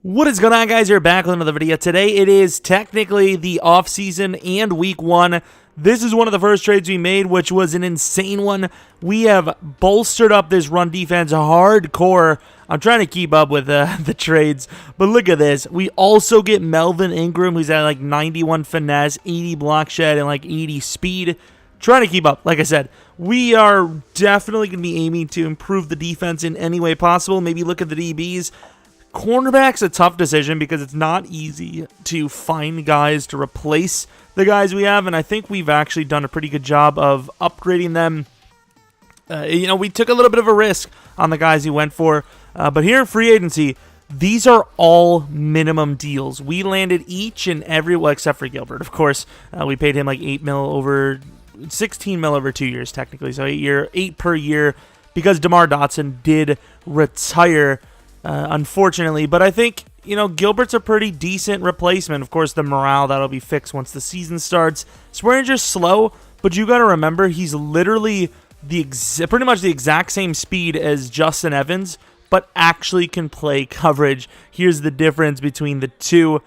What is going on, guys? You're back with another video. Today it is technically the offseason and week one. This is one of the first trades we made, which was an insane one. We have bolstered up this run defense hardcore. I'm trying to keep up with the trades, but look at this. We also get Melvin Ingram, who's at like 91 finesse, 80 block shed, and like 80 speed. Trying to keep up. Like I said, we are definitely going to be aiming to improve the defense in any way possible. Maybe look at the DBs. Cornerback's a tough decision because it's not easy to find guys to replace the guys we have, and I think we've actually done a pretty good job of upgrading them. We took a little bit of a risk on the guys we went for, but here in free agency, these are all minimum deals. We landed each and every, well, except for Gilbert, of course. We paid him like 16 mil over 2 years, technically, so 8 per year, because DeMar Dotson did retire, unfortunately. But I think, Gilbert's a pretty decent replacement. Of course, the morale, that'll be fixed once the season starts. Swearinger's slow, but you got to remember, he's literally pretty much the exact same speed as Justin Evans, but actually can play coverage. Here's the difference between the two.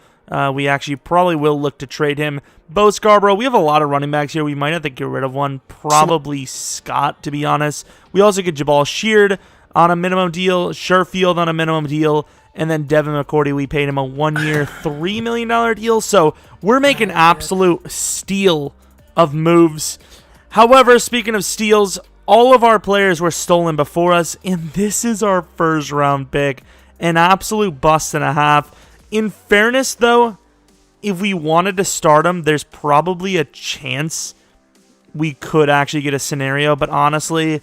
We actually probably will look to trade him. Bo Scarborough, we have a lot of running backs here. We might have to get rid of one. Probably Scott, to be honest. We also get Jabal Sheard on a minimum deal, Sherfield on a minimum deal, and then Devin McCourty, we paid him a 1-year, $3 million deal. So we're making absolute steal of moves. However, speaking of steals, all of our players were stolen before us, and this is our first-round pick. An absolute bust and a half. In fairness, though, if we wanted to start him, there's probably a chance we could actually get a scenario, but honestly,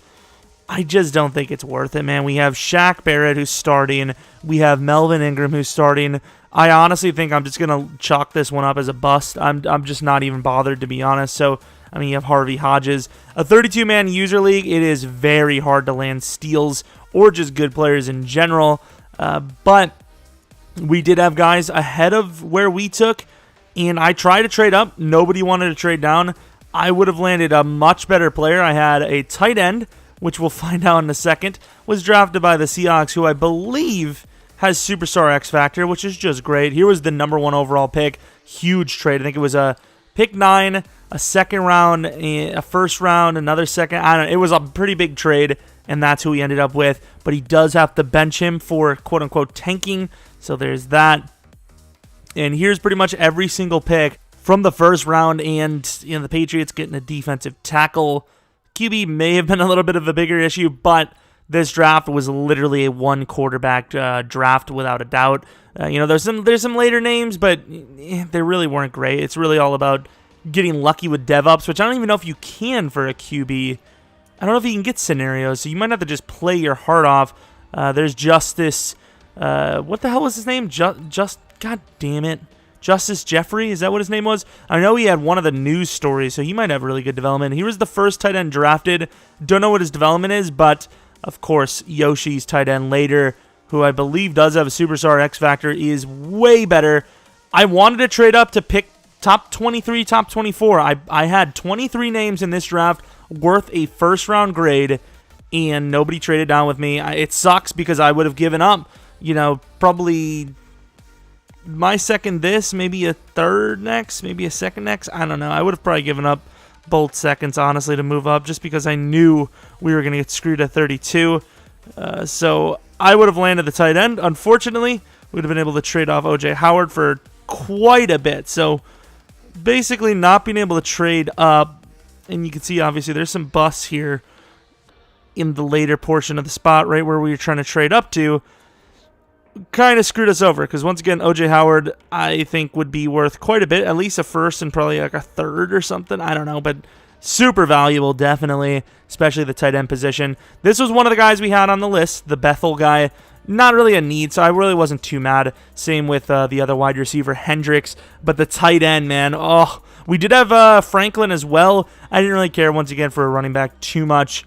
I just don't think it's worth it, man. We have Shaq Barrett who's starting. We have Melvin Ingram who's starting. I honestly think I'm just going to chalk this one up as a bust. I'm just not even bothered, to be honest. So, you have Harvey Hodges. A 32-man user league, it is very hard to land steals or just good players in general. But we did have guys ahead of where we took, and I tried to trade up. Nobody wanted to trade down. I would have landed a much better player. I had a tight end, which we'll find out in a second, was drafted by the Seahawks, who I believe has Superstar X Factor, which is just great. Here was the number 1 overall pick. Huge trade. I think it was a pick 9, a second round, a first round, another second. I don't know. It was a pretty big trade, and that's who he ended up with. But he does have to bench him for quote-unquote tanking, so there's that. And here's pretty much every single pick from the first round, and the Patriots getting a defensive tackle. QB may have been a little bit of a bigger issue, but this draft was literally a one quarterback draft without a doubt. There's some later names, but they really weren't great. It's really all about getting lucky with DevOps, which I don't even know if you can for a QB. I don't know if you can get scenarios, so you might have to just play your heart off. There's Justice. What the hell was his name? God damn it. Justice Jeffrey, is that what his name was? I know he had one of the news stories, so he might have really good development. He was the first tight end drafted. Don't know what his development is, but of course, Yoshi's tight end later, who I believe does have a Superstar X Factor, is way better. I wanted to trade up to pick top 23, top 24. I had 23 names in this draft worth a first-round grade, and nobody traded down with me. It sucks because I would have given up, probably my second this, maybe a third next, maybe a second next. I don't know. I would have probably given up both seconds, honestly, to move up just because I knew we were going to get screwed at 32. So I would have landed the tight end. Unfortunately, we would have been able to trade off O.J. Howard for quite a bit. So basically not being able to trade up, and you can see, obviously, there's some busts here in the later portion of the spot, right where we were trying to trade up to. Kind of screwed us over because, once again, O.J. Howard, I think, would be worth quite a bit, at least a first and probably like a third or something. I don't know, but super valuable, definitely, especially the tight end position. This was one of the guys we had on the list, the Bethel guy. Not really a need, so I really wasn't too mad. Same with the other wide receiver, Hendricks, but the tight end, man, we did have Franklin as well. I didn't really care, once again, for a running back too much.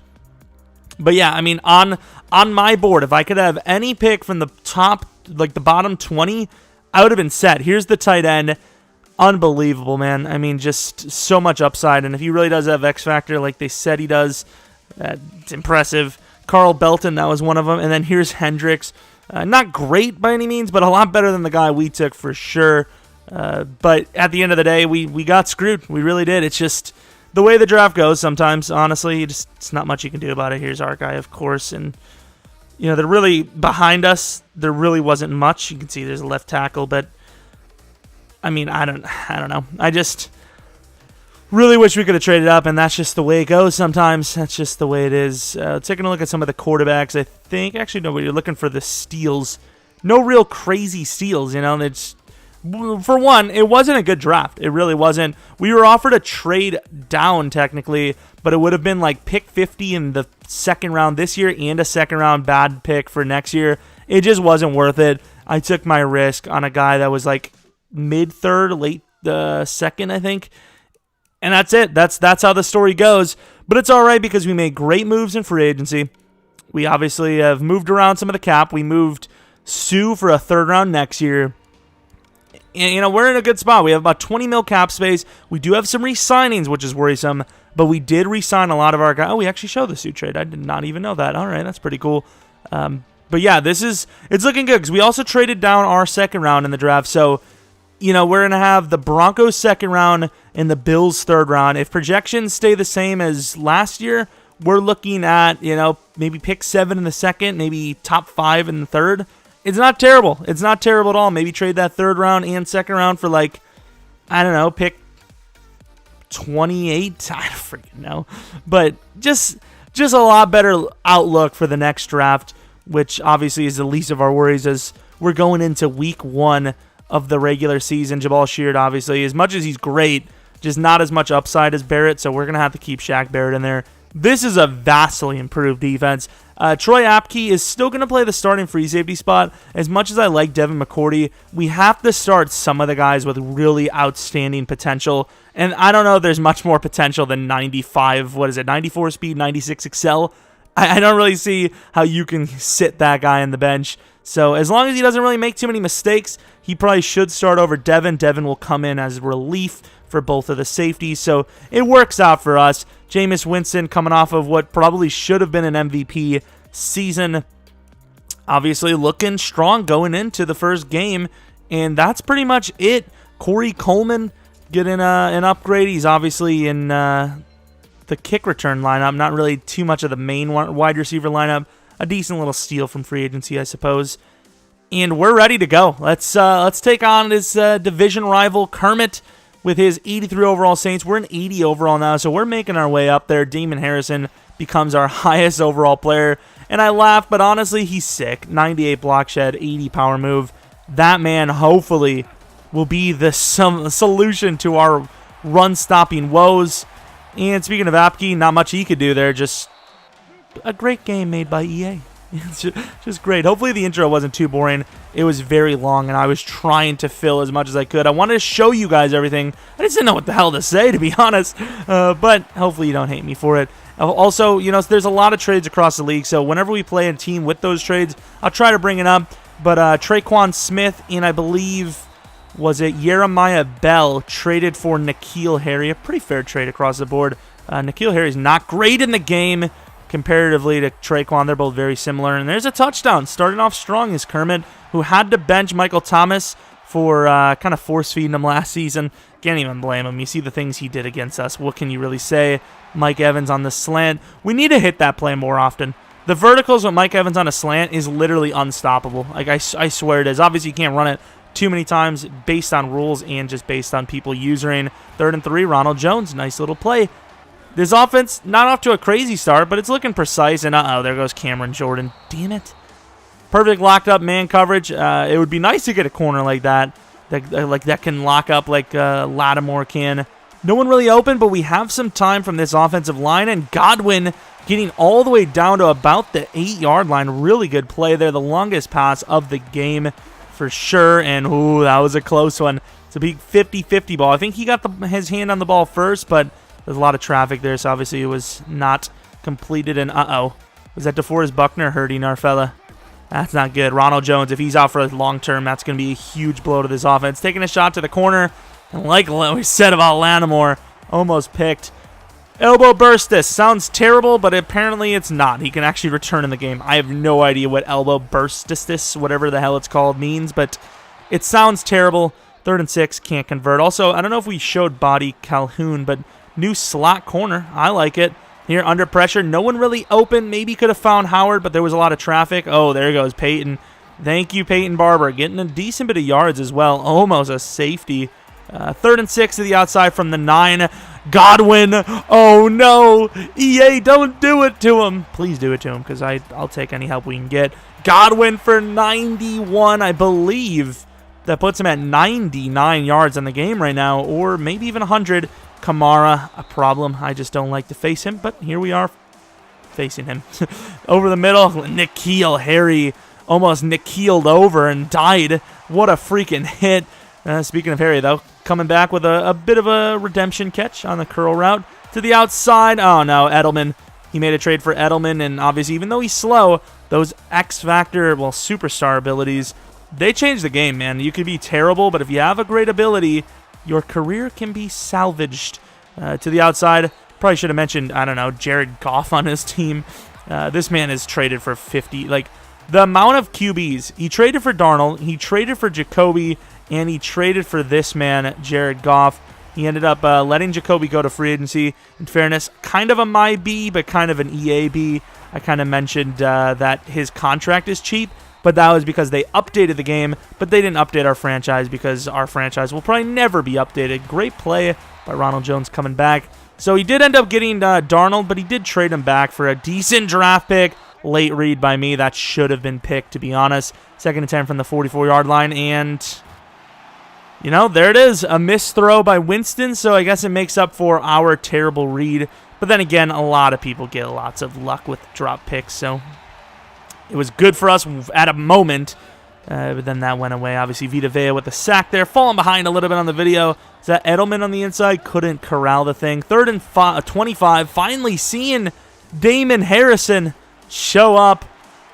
But yeah, on my board, if I could have any pick from the top, like the bottom 20, I would have been set. Here's the tight end. Unbelievable, man. Just so much upside. And if he really does have X Factor like they said he does, it's impressive. Carl Belton, that was one of them. And then here's Hendricks. Not great by any means, but a lot better than the guy we took for sure. But at the end of the day, we got screwed. We really did. It's just the way the draft goes sometimes, honestly. It's not much you can do about it. Here's our guy, of course. And, they're really behind us. There really wasn't much. You can see there's a left tackle. But, I mean, I don't know. I just really wish we could have traded up, and that's just the way it goes sometimes. That's just the way it is. Taking a look at some of the quarterbacks, I think, actually, no, you're looking for the steals. No real crazy steals, It's, for one, it wasn't a good draft. It really wasn't. We were offered a trade down, technically, but it would have been like pick 50 in the second round this year and a second round bad pick for next year. It just wasn't worth it. I took my risk on a guy that was like mid-third, late second, I think. And that's it. That's how the story goes. But it's all right because we made great moves in free agency. We obviously have moved around some of the cap. We moved Sue for a third round next year. And, we're in a good spot. We have about 20 mil cap space. We do have some re-signings, which is worrisome. But we did re-sign a lot of our guys. Oh, we actually showed the Sue trade. I did not even know that. All right, that's pretty cool. But, yeah, it's looking good because we also traded down our second round in the draft. So, we're going to have the Broncos second round and the Bills third round. If projections stay the same as last year, we're looking at, maybe pick 7 in the second, maybe top 5 in the third. It's not terrible. It's not terrible at all. Maybe trade that third round and second round for pick 28. I don't freaking know. But just a lot better outlook for the next draft, which obviously is the least of our worries as we're going into week 1 of the regular season. Jabal Sheard, obviously, as much as he's great, just not as much upside as Barrett, so we're going to have to keep Shaq Barrett in there. This is a vastly improved defense. Troy Apke is still going to play the starting free safety spot. As much as I like Devin McCourty, we have to start some of the guys with really outstanding potential. And I don't know if there's much more potential than 94 speed, 96 excel. I don't really see how you can sit that guy on the bench. So as long as he doesn't really make too many mistakes, he probably should start over Devin. Devin will come in as relief for both of the safeties. So it works out for us. Jameis Winston coming off of what probably should have been an MVP season. Obviously looking strong going into the first game. And that's pretty much it. Corey Coleman getting an upgrade. He's obviously in the kick return lineup. Not really too much of the main wide receiver lineup. A decent little steal from free agency, I suppose. And we're ready to go. Let's take on this division rival, Kermit, with his 83 overall Saints. We're an 80 overall now, so we're making our way up there. Damon Harrison becomes our highest overall player. And I laugh, but honestly, he's sick. 98 block shed, 80 power move. That man, hopefully, will be the solution to our run-stopping woes. And speaking of Apke, not much he could do there. Just a great game made by EA. It's just great. Hopefully the intro wasn't too boring. It was very long, and I was trying to fill as much as I could. I wanted to show you guys everything. I just didn't know what the hell to say, to be honest. But hopefully you don't hate me for it. Also, there's a lot of trades across the league, so whenever we play a team with those trades, I'll try to bring it up. But Traquan Smith and I believe, was it Jeremiah Bell, traded for N'Keal Harry. A pretty fair trade across the board. N'Keal Harry's not great in the game comparatively to Traquan. They're both very similar. And there's a touchdown. Starting off strong is Kermit, who had to bench Michael Thomas for kind of force-feeding him last season. Can't even blame him. You see the things he did against us. What can you really say? Mike Evans on the slant. We need to hit that play more often. The verticals with Mike Evans on a slant is literally unstoppable. Like I swear it is. Obviously, you can't run it too many times based on rules and just based on people using. 3rd and 3, Ronald Jones. Nice little play. This offense, not off to a crazy start, but it's looking precise. And there goes Cameron Jordan. Damn it. Perfect locked up man coverage. It would be nice to get a corner like that. That can lock up like Lattimore can. No one really open, but we have some time from this offensive line. And Godwin getting all the way down to about the 8-yard line. Really good play there. The longest pass of the game for sure. And, ooh, that was a close one. It's a big 50-50 ball. I think he got his hand on the ball first, but there's a lot of traffic there, so obviously it was not completed. And, was that DeForest Buckner hurting our fella? That's not good. Ronald Jones, if he's out for long term, that's going to be a huge blow to this offense. Taking a shot to the corner. And like we said about Lattimore, almost picked. Elbow burstus. Sounds terrible, but apparently it's not. He can actually return in the game. I have no idea what elbow burstus, whatever the hell it's called, means, but it sounds terrible. 3rd and 6, can't convert. Also, I don't know if we showed Body Calhoun, but new slot corner. I like it. Here, under pressure, no one really open. Maybe could have found Howard, but there was a lot of traffic. Oh, there goes Peyton. Thank you, Peyton Barber. Getting a decent bit of yards as well. Almost a safety. 3rd and 6 to the outside from the 9. Godwin. Oh, no. EA, don't do it to him. Please do it to him, because I'll take any help we can get. Godwin for 91, I believe. That puts him at 99 yards in the game right now, or maybe even 100. Kamara, a problem. I just don't like to face him, but here we are facing him. Over the middle, N'Keal Harry almost N'Kealed over and died. What a freaking hit. Speaking of Harry, though, coming back with a bit of a redemption catch on the curl route to the outside. Oh, no, Edelman. He made a trade for Edelman, and obviously, even though he's slow, those X-Factor, well, superstar abilities, they change the game, man. You could be terrible, but if you have a great ability, your career can be salvaged. To the outside, probably should have mentioned, I don't know, Jared Goff on his team. This man is traded for 50. Like, the amount of QBs. He traded for Darnold, he traded for Jacoby, and he traded for this man, Jared Goff. He ended up letting Jacoby go to free agency. In fairness, kind of a my B, but kind of an EA B. I kind of mentioned that his contract is cheap, but that was because they updated the game, but they didn't update our franchise because our franchise will probably never be updated. Great play by Ronald Jones coming back. So he did end up getting Darnold, but he did trade him back for a decent draft pick. Late read by me. That should have been picked, to be honest. 2nd and 10 from the 44-yard line, and you know, there it is. A missed throw by Winston, so I guess it makes up for our terrible read. But then again, a lot of people get lots of luck with drop picks, so it was good for us at a moment, but then that went away. Obviously, Vita Vea with the sack there, falling behind a little bit on the video. Is that Edelman on the inside? Couldn't corral the thing. 3rd and 25, finally seeing Damon Harrison show up.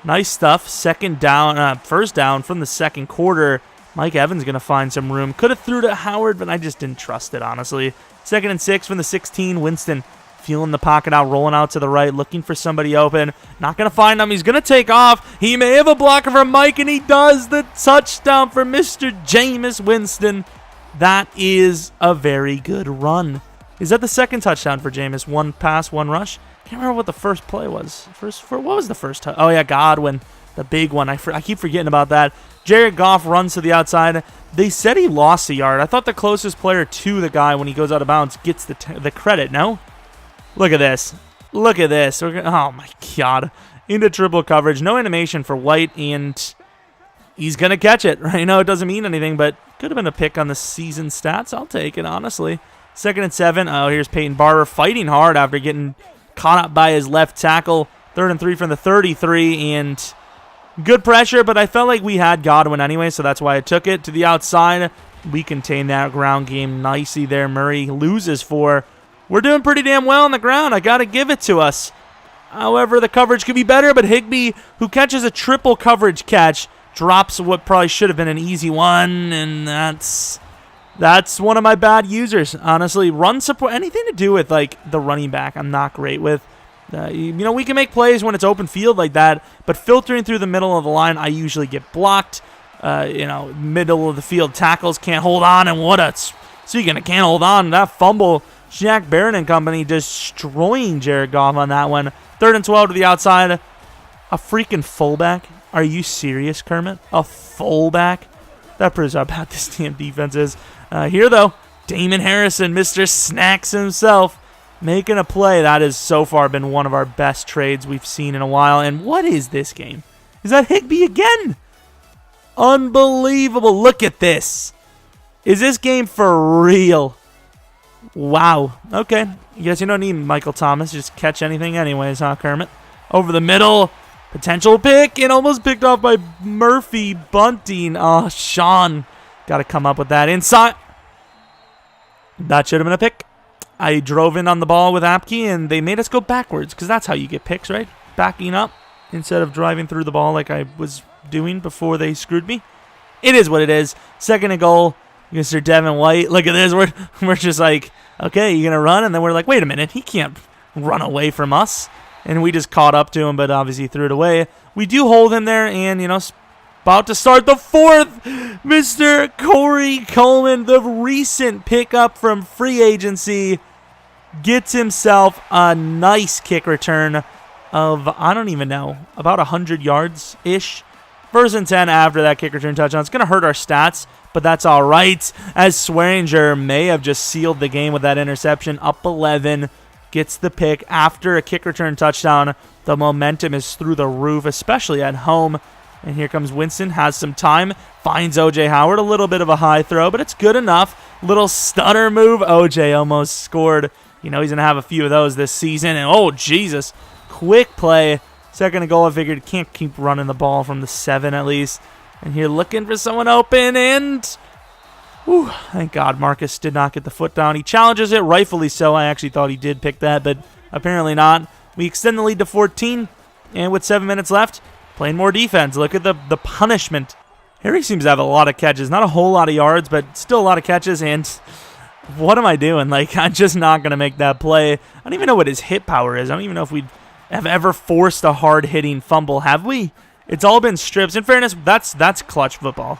Nice stuff. First down from the second quarter. Mike Evans going to find some room. Could have threw to Howard, but I just didn't trust it, honestly. 2nd and 6 from the 16. Winston feeling the pocket out, rolling out to the right, looking for somebody open. Not going to find him. He's going to take off. He may have a blocker from Mike, and he does. The touchdown for Mr. Jameis Winston. That is a very good run. Is that the second touchdown for Jameis? 1 pass, 1 rush? Can't remember what the first play was. What was the first touch? Oh, yeah, Godwin. The big one. I keep forgetting about that. Jared Goff runs to the outside. They said he lost a yard. I thought the closest player to the guy when he goes out of bounds gets the credit, no? Look at this. Look at this. Oh, my God. Into triple coverage. No animation for White, and he's going to catch it. I know it doesn't mean anything, but could have been a pick on the season stats. I'll take it, honestly. 2nd and 7. Oh, here's Peyton Barber fighting hard after getting caught up by his left tackle. 3rd and 3 from the 33, and good pressure, but I felt like we had Godwin anyway, so that's why I took it. To the outside, we contained that ground game nicely there. Murray loses 4. We're doing pretty damn well on the ground. I got to give it to us. However, the coverage could be better, but Higbee, who catches a triple coverage catch, drops what probably should have been an easy one, and that's one of my bad users, honestly. Run support, anything to do with like the running back, I'm not great with. You know, we can make plays when it's open field like that, but filtering through the middle of the line, I usually get blocked. You know, middle of the field tackles can't hold on, and speaking of can't hold on, that fumble, Shaq Barron and company destroying Jared Goff on that one. 3rd and 12 to the outside. A freaking fullback? Are you serious, Kermit? A fullback? That proves how bad this damn defense is. Here, though, Damon Harrison, Mr. Snacks himself, making a play. That has so far been one of our best trades we've seen in a while. And what is this game? Is that Higbee again? Unbelievable. Look at this. Is this game for real? Wow. Okay. I guess you don't need Michael Thomas. Just catch anything anyways, huh, Kermit? Over the middle. Potential pick. And almost picked off by Murphy Bunting. Oh, Sean. Got to come up with that inside. That should have been a pick. I drove in on the ball with Apke, and they made us go backwards, because that's how you get picks, right? Backing up instead of driving through the ball like I was doing before they screwed me. It is what it is. 2nd and goal. Mr. Devin White. Look at this. We're just like, okay, you gonna run? And then we're like, wait a minute, he can't run away from us. And we just caught up to him, but obviously threw it away. We do hold him there, and about to start the fourth. Mr. Corey Coleman, the recent pickup from free agency, gets himself a nice kick return of, I don't even know, about 100 yards-ish. 1st and 10 after that kick return touchdown. It's going to hurt our stats, but that's all right, as Swearinger may have just sealed the game with that interception. Up 11, gets the pick after a kick return touchdown. The momentum is through the roof, especially at home. And here comes Winston, has some time, finds O.J. Howard. A little bit of a high throw, but it's good enough. Little stutter move. O.J. almost scored. He's going to have a few of those this season. And, oh, Jesus, quick play. 2nd and goal, I figured can't keep running the ball from the 7 at least. And here looking for someone open, and whew, thank God Marcus did not get the foot down. He challenges it, rightfully so. I actually thought he did pick that, but apparently not. We extend the lead to 14, and with 7 minutes left, playing more defense. Look at the punishment. Harry seems to have a lot of catches. Not a whole lot of yards, but still a lot of catches, and what am I doing? I'm just not going to make that play. I don't even know what his hit power is. I don't even know if we'd have ever forced a hard-hitting fumble, have we? It's all been strips. In fairness, that's clutch football.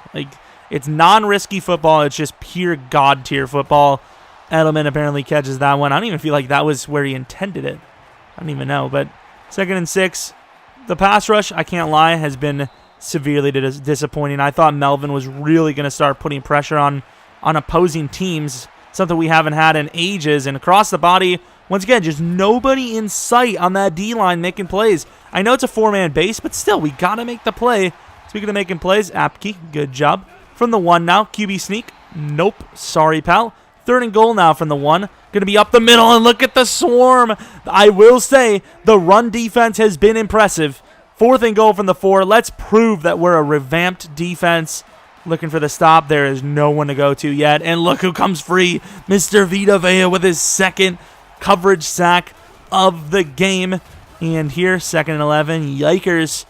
It's non-risky football. It's just pure God-tier football. Edelman apparently catches that one. I don't even feel like that was where he intended it. I don't even know. But 2nd and 6, the pass rush, I can't lie, has been severely disappointing. I thought Melvin was really going to start putting pressure on opposing teams, something we haven't had in ages. And across the body, once again, just nobody in sight on that D-line making plays. I know it's a 4-man base, but still, we got to make the play. Speaking of making plays, Apke, good job. From the 1 now, QB sneak. Nope, sorry, pal. 3rd and goal now from the 1. Going to be up the middle, and look at the swarm. I will say, the run defense has been impressive. 4th and goal from the 4. Let's prove that we're a revamped defense. Looking for the stop. There is no one to go to yet. And look who comes free. Mr. Vita Vea with his 2nd coverage sack of the game. And here, 2nd and 11. Yikers.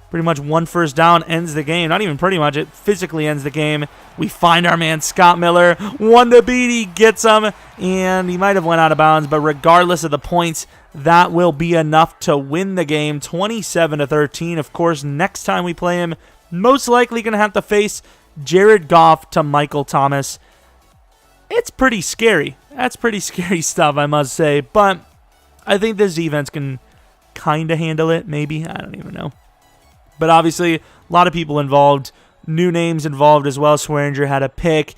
Pretty much 1 first down ends the game. Not even pretty much. It physically ends the game. We find our man Scott Miller. 1 to beat. He gets him. And he might have went out of bounds. But regardless of the points, that will be enough to win the game. 27-13. Of course, next time we play him, most likely going to have to face Jared Goff to Michael Thomas. It's pretty scary. That's pretty scary stuff, I must say. But I think this defense can kind of handle it, maybe. I don't even know. But obviously, a lot of people involved. New names involved as well. Swearinger had a pick.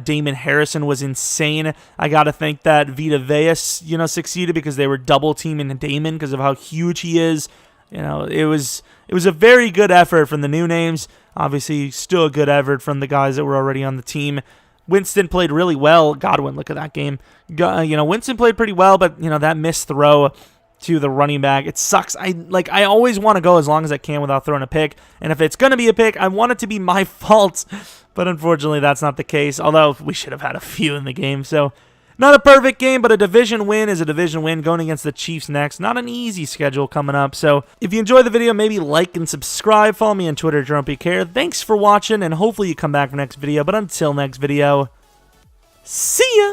Damon Harrison was insane. I got to think that Vita Vea, succeeded because they were double teaming Damon because of how huge he is. It was a very good effort from the new names. Obviously, still a good effort from the guys that were already on the team. Winston played really well. Godwin, look at that game. Winston played pretty well, but that missed throw to the running back, it sucks. I always want to go as long as I can without throwing a pick, and if it's going to be a pick, I want it to be my fault, but unfortunately that's not the case, although we should have had a few in the game. So not a perfect game, but a division win is a division win. Going against the Chiefs next, not an easy schedule coming up. So if you enjoyed the video, maybe like and subscribe. Follow me on Twitter, Jeromepkr. Thanks for watching, and hopefully you come back for next video, but until next video, see ya!